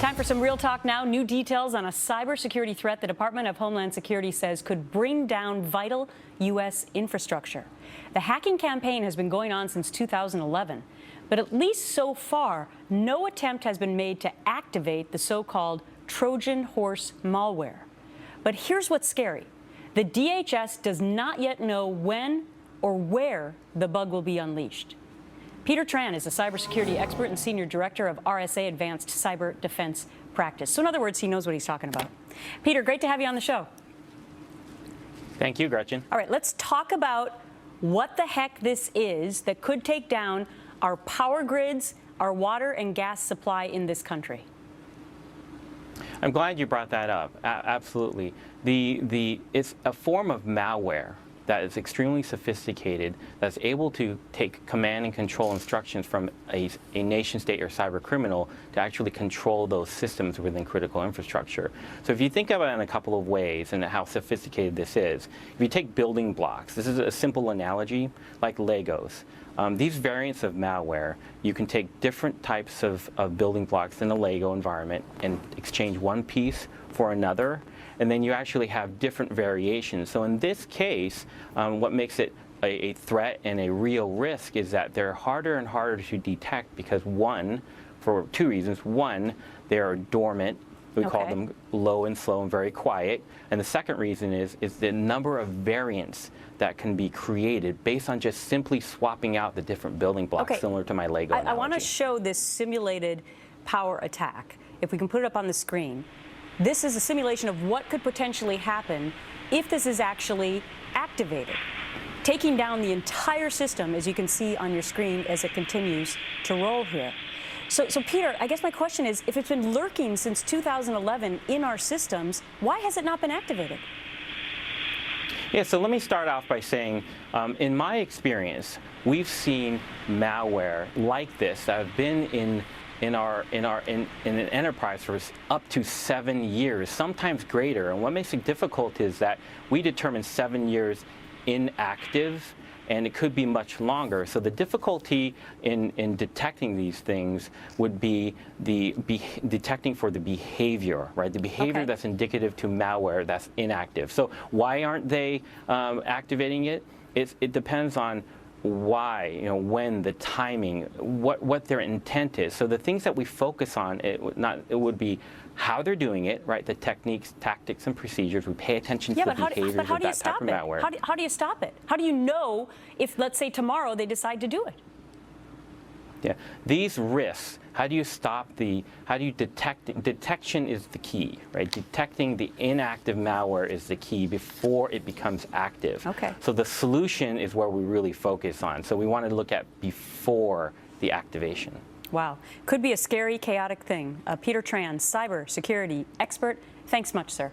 Time for some real talk now. New details on a cybersecurity threat the Department of Homeland Security says could bring down vital U.S. infrastructure. The hacking campaign has been going on since 2011, but at least so far, no attempt has been made to activate the so-called Trojan horse malware. But here's what's scary. The DHS does not yet know when or where the bug will be unleashed. Peter Tran is a cybersecurity expert and senior director of RSA Advanced Cyber Defense Practice. So in other words, he knows what he's talking about. Peter, great to have you on the show. Thank you, Gretchen. All right, let's talk about what the heck this is that could take down our power grids, our water and gas supply in this country. I'm glad you brought that up. Absolutely. It's a form of malware that is extremely sophisticated, that's able to take command and control instructions from a nation state or cyber criminal to actually control those systems within critical infrastructure. So if you think about it in a couple of ways and how sophisticated this is, if you take building blocks, this is a simple analogy like Legos. These variants of malware, you can take different types of building blocks in a Lego environment and exchange one piece for another, and then you actually have different variations. So in this case, what makes it a threat and a real risk is that they're harder and harder to detect because for two reasons. One, they are dormant. We call them low and slow and very quiet. And the second reason is the number of variants that can be created based on just simply swapping out the different building blocks, similar to my Lego analogy. I want to show this simulated power attack. If we can put it up on the screen. This is a simulation of what could potentially happen if this is actually activated, taking down the entire system, as you can see on your screen as it continues to roll here. So Peter, I guess my question is, if it's been lurking since 2011 in our systems, why has it not been activated? Yeah, so let me start off by saying, in my experience, we've seen malware like this that have been in an enterprise for up to 7 years, sometimes greater. And what makes it difficult is that we determine 7 years inactive, and it could be much longer. So the difficulty in detecting these things would be detecting for the behavior, right? The behavior that's indicative to malware that's inactive. So why aren't they activating it? It depends on why, when, the timing, what their intent is. So the things that we focus on, it would be how they're doing it, right? The techniques, tactics, and procedures. We pay attention to the behaviors of that type of malware. How do you stop it? How do you know if, let's say, tomorrow they decide to do it? Yeah, these risks, how do you stop how do you detect, detection is the key, right? Detecting the inactive malware is the key before it becomes active. Okay. So the solution is where we really focus on. So we want to look at before the activation. Wow. Could be a scary, chaotic thing. Peter Tran, cyber security expert. Thanks much, sir.